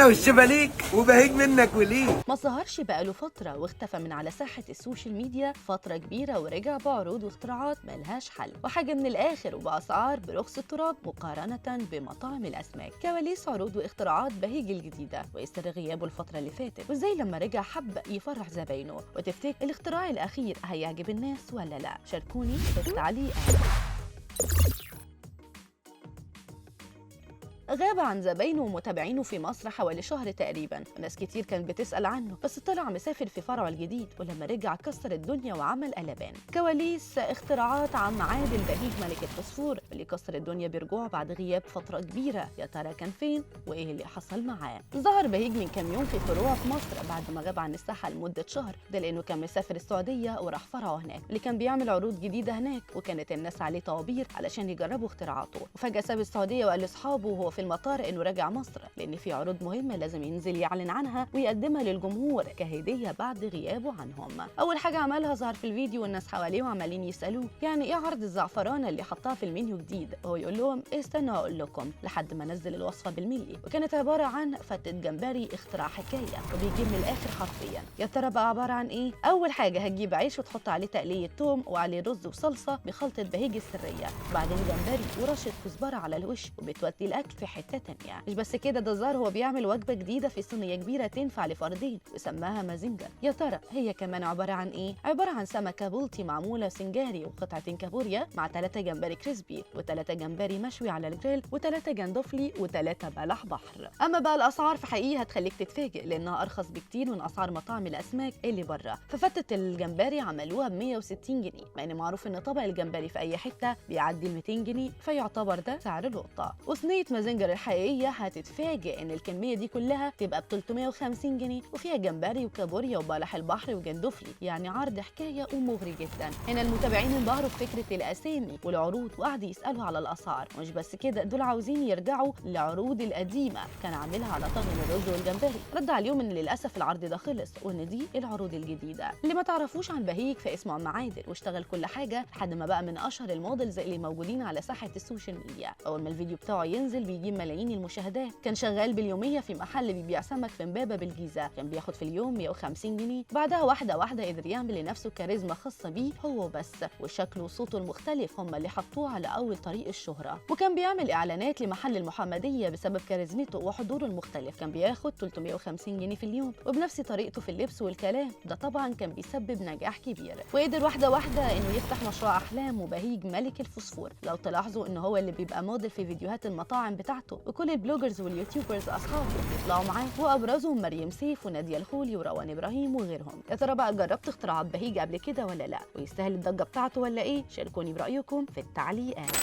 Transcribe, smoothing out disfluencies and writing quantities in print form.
انا والشباليك وبهيج منك وليك. ما ظهرش بقاله فترة واختفى من على ساحة السوشيال ميديا فترة كبيرة، ورجع بعروض واختراعات ملهاش حل وحاجة من الآخر وبأسعار برخص التراب مقارنة بمطاعم الأسماك. كواليس عروض واختراعات بهيج الجديدة، ويسر غيابه الفترة اللي فاتت، وازاي لما رجع حب يفرح زباينه. وتفتكر الاختراع الأخير هيعجب الناس ولا لا؟ شاركوني في التعليقات. غاب عن زباينه ومتابعينه في مصر حوالي شهر تقريبا، وناس كتير كانت بتسأل عنه، بس طلع مسافر في فرعه الجديد، ولما رجع كسر الدنيا وعمل قلبان. كواليس اختراعات عم عادل بهيج ملك الفوسفور اللي كسر الدنيا برجوعه بعد غياب فترة كبيرة. يا ترى كان فين وايه اللي حصل معاه؟ ظهر بهيج من كام يوم في فروع في مصر بعد ما غاب عن الساحة لمدة شهر، ده لأنه كان مسافر السعودية وراح فرعه هناك اللي كان بيعمل عروض جديدة هناك، وكانت الناس عليه طوابير علشان يجربوا اختراعاته. وفجأة ساب السعودية وقال لاصحابه وهو في المطار انه راجع مصر، لان في عروض مهمه لازم ينزل يعلن عنها ويقدمها للجمهور كهديه بعد غيابه عنهم. اول حاجه عملها ظهر في الفيديو والناس حواليه وعمالين يسالوه يعني ايه عرض الزعفرانه اللي حطها في المنيو جديد، وهو يقول لهم استنوا اقول لكم، لحد ما نزل الوصفه بالملي، وكانت عباره عن فتة جمبري اختراع حكايه وبيجيب من الاخر حرفيا. يا ترى بقى عباره عن ايه؟ اول حاجه هتجيب عيش وتحط عليه تقليه توم وعليه رز وصلصه بخلطه بهيج السريه، بعدين جمبري ورشه كزبره على الوش، وبتودي الاكل في حته تانية. مش بس كده، ده ظهر هو بيعمل وجبه جديده في صينيه كبيره تنفع لفردين وسماها مازنجر. يا ترى هي كمان عباره عن ايه؟ عباره عن سمكه بلطي معموله سنجاري وقطعتين كابوريا مع 3 جمبري كريسبي و3 جمبري مشوي على الجريل و3 جندفلي و3 بلح بحر. اما بقى الاسعار فحقيقي هتخليك تتفاجئ لانها ارخص بكتير من اسعار مطاعم الاسماك اللي بره. ففتة الجمبري عملوها ب 160 جنيه، مع ان معروف ان طبق الجمبري في اي حته بيعدي ال 200 جنيه، فيعتبر ده سعر اللقطه. وصينيه مازنجر الحقيقيه هتتفاجئ ان الكميه دي كلها تبقى ب 350 جنيه، وفيها جمبري وكابوريا وبلح البحر وجندفلي، يعني عرض حكايه ومغري جدا. هنا المتابعين انبهروا بفكره الاسامي والعروض وقعدوا يسالوا على الاسعار. مش بس كده، دول عاوزين يرجعوا للعروض القديمه كان عاملها على طاجن الرز والجمبري. رد عليهم ان للاسف العرض ده خلص وان دي العروض الجديده. اللي ما تعرفوش عن بهيج فاسمه عم عادل، واشتغل كل حاجه لحد ما بقى من اشهر المودلز اللي موجودين على ساحه السوشيال ميديا. اول ما الفيديو بتاعه ينزل بيجيب ملايين المشاهدات. كان شغال باليوميه في محل بيبيع سمك في امبابه بالجيزه، كان بياخد في اليوم 150 جنيه. بعدها واحده واحده قدر يعمل لنفسه كاريزما خاصه بيه هو بس، وشكله وصوته المختلف هم اللي حطوه على اول طريق الشهره. وكان بيعمل اعلانات لمحل المحمديه بسبب كاريزمته وحضوره المختلف، كان بياخد 350 جنيه في اليوم، وبنفس طريقته في اللبس والكلام، ده طبعا كان بيسبب نجاح كبير. وقدر واحده واحده انه يفتح مشروع احلام وبهيج ملك الفوسفور. لو تلاحظوا ان هو اللي بيبقى موديل في فيديوهات المطاعم بتاعته، وكل البلوجرز واليوتيوبرز اصحابه بيطلعوا معاه، وابرزهم مريم سيف وناديه الخولي وروان ابراهيم وغيرهم. يا ترى بقى جربت اختراعات بهيج قبل كده ولا لا؟ ويستاهل الضجه بتاعته ولا ايه؟ شاركوني برايكم في التعليقات.